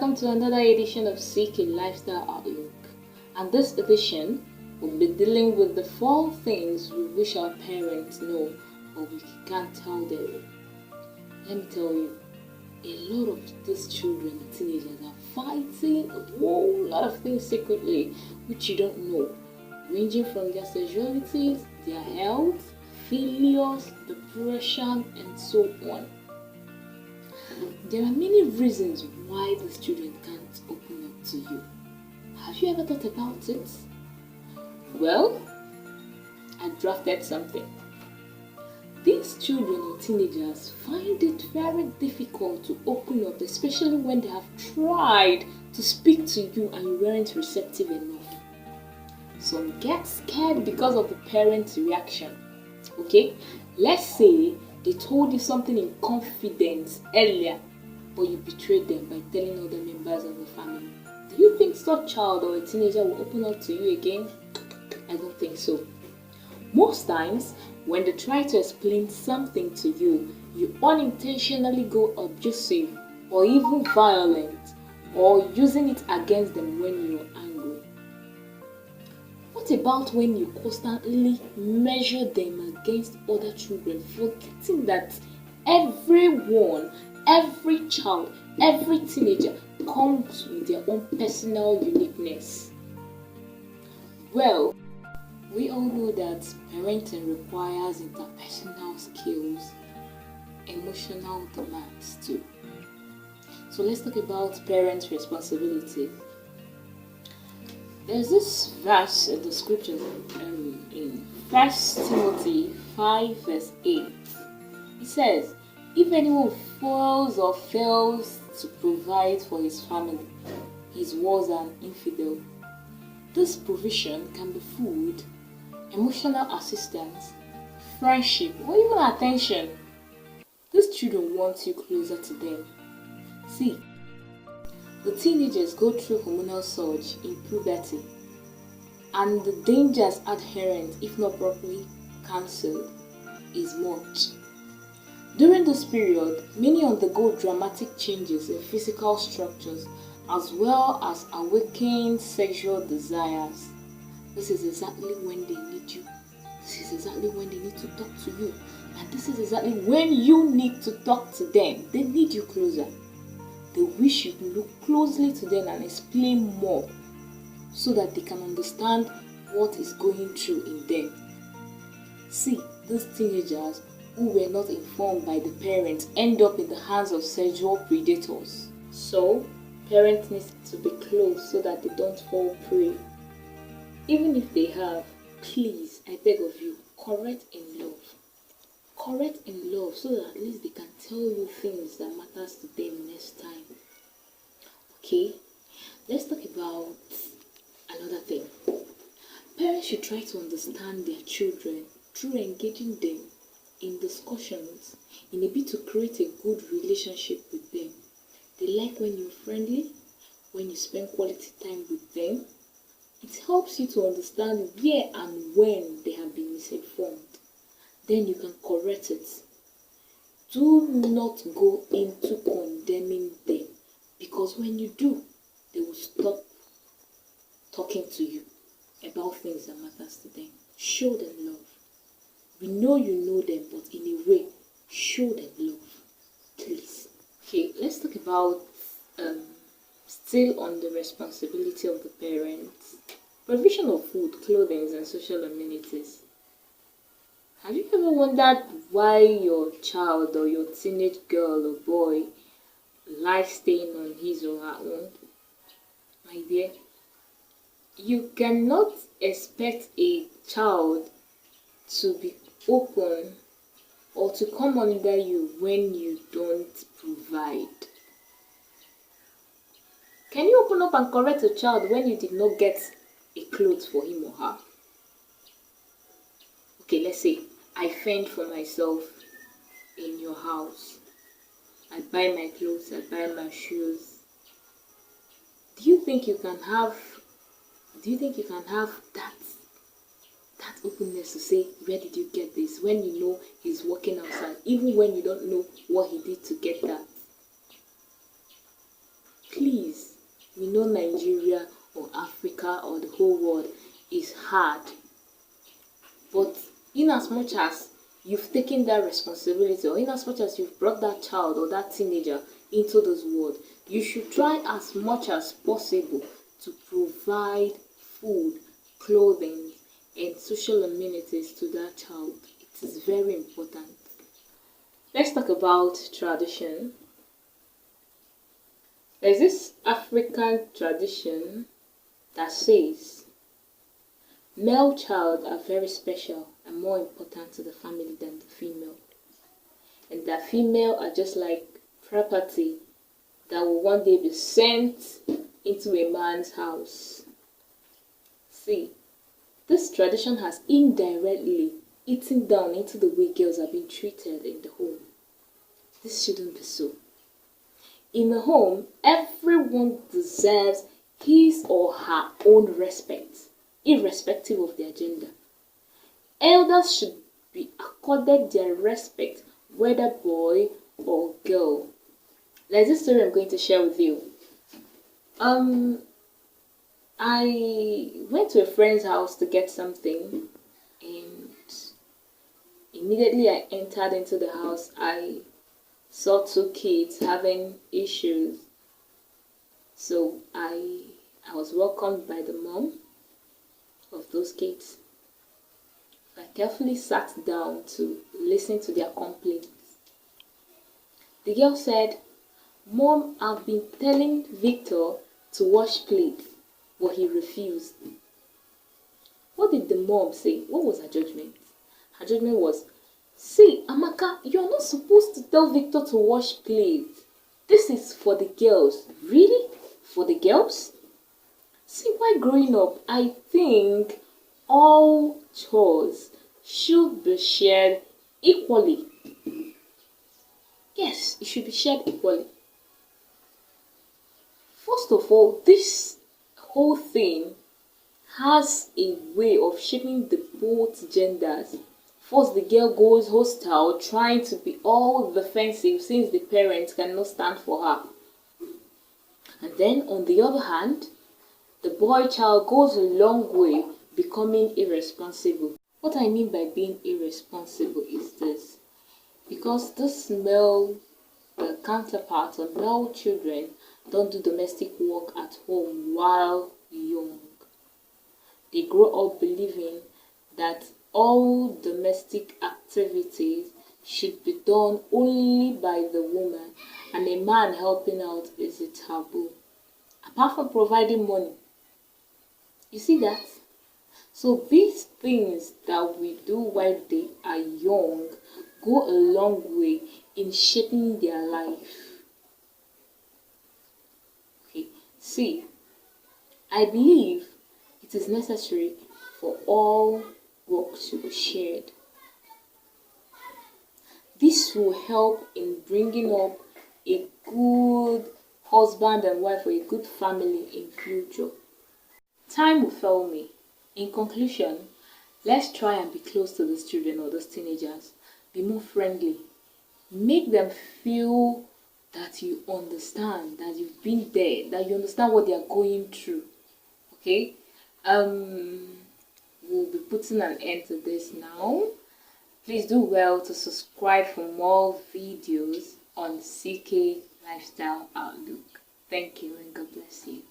welcome to another edition of Seek a Lifestyle Outlook. And this edition will be dealing with the 4 things we wish our parents know but we can't tell them. Let me tell you, a lot of these children and teenagers are fighting a whole lot of things secretly which you don't know, ranging from their sexualities, their health, failures, depression, and so on. There are many reasons why these children can't open up to you. Have you ever thought about it? Well, I drafted something. These children or teenagers find it very difficult to open up, especially when they have tried to speak to you and you weren't receptive enough. Some get scared because of the parents' reaction. Okay, let's say they told you something in confidence earlier, but you betrayed them by telling other members of the family. Do you think such child or a teenager will open up to you again? I don't think so. Most times, when they try to explain something to you, you unintentionally go abusive or even violent, or using it against them when you're angry. What about when you constantly measure them against other children, forgetting that everyone, every child, every teenager comes with their own personal uniqueness? Well, we all know that parenting requires interpersonal skills, emotional demands too. So let's talk about parents' responsibilities. There's this verse in the scriptures in 1 Timothy 5 verse 8. It says, if anyone fails or fails to provide for his family, he was an infidel. This provision can be food, emotional assistance, friendship, or even attention. These children want you closer to them. See, the teenagers go through hormonal surge in puberty, and the dangers adherent, if not properly cancelled, is much. During this period, many undergo dramatic changes in physical structures as well as awakened sexual desires. This is exactly when they need you. This is exactly when they need to talk to you. And this is exactly when you need to talk to them. They need you closer. They wish you to look closely to them and explain more so that they can understand what is going through in them. See, these teenagers who were not informed by the parents end up in the hands of sexual predators. So, parents need to be close so that they don't fall prey. Even if they have, please, I beg of you, correct in love. Correct in love so that at least they can tell you things that matters to them next time. Okay, let's talk about another thing. Parents should try to understand their children through engaging them in discussions in a bid to create a good relationship with them. They like when you're friendly, when you spend quality time with them. It helps you to understand where and when they have been misinformed. Then you can correct it. Do not go into condemning them, because when you do, they will stop talking to you about things that matters to them. Show them love. We know you know them, but in a way, show them love, please. Okay, let's talk about still on the responsibility of the parents. Provision of food, clothing, and social amenities. Have you ever wondered why your child or your teenage girl or boy likes staying on his or her own? My dear, you cannot expect a child to be open or to come under you when you don't provide. Can you open up and correct a child when you did not get a clothes for him or her? Okay, let's say I fend for myself in your house. I buy my clothes, I buy my shoes. Do you think you can have that openness to say, where did you get this, when you know he's working outside, even when you don't know what he did to get that? Please, we know Nigeria or Africa or the whole world is hard, but in as much as you've taken that responsibility, or in as much as you've brought that child or that teenager into this world, you should try as much as possible to provide food, clothing, and social amenities to that child. It is very important. Let's talk about tradition. There's this African tradition that says male child are very special and more important to the family than the female. And that female are just like property that will one day be sent into a man's house. See, this tradition has indirectly eaten down into the way girls are being treated in the home. This shouldn't be so. In the home, everyone deserves his or her own respect, irrespective of their gender. Elders should be accorded their respect, whether boy or girl. There's this story I'm going to share with you. I went to a friend's house to get something, and immediately I entered into the house, I saw two kids having issues. So I was welcomed by the mom of those kids. I carefully sat down to listen to their complaints. The girl said, "Mom, I've been telling Victor to wash plates, but he refused." What did the mom say? What was her judgment? Her judgment was, "See, Amaka, you're not supposed to tell Victor to wash plates. This is for the girls." Really? For the girls? See, while growing up, I think all chores should be shared equally. Yes, it should be shared equally. First of all, this whole thing has a way of shaping the both genders. First, the girl goes hostile, trying to be all defensive since the parents cannot stand for her. And then, on the other hand, the boy child goes a long way becoming irresponsible. What I mean by being irresponsible is this. Because this male counterparts or male children don't do domestic work at home while young. They grow up believing that all domestic activities should be done only by the woman, and a man helping out is a taboo. Apart from providing money. You see that? So these things that we do while they are young go a long way in shaping their life. Okay, see, I believe it is necessary for all work to be shared. This will help in bringing up a good husband and wife or a good family in future. Time will fail me. In conclusion, let's try and be close to these children or those teenagers. Be more friendly. Make them feel that you understand, that you've been there, that you understand what they are going through. Okay? We'll be putting an end to this now. Please do well to subscribe for more videos on CK Lifestyle Outlook. Thank you and God bless you.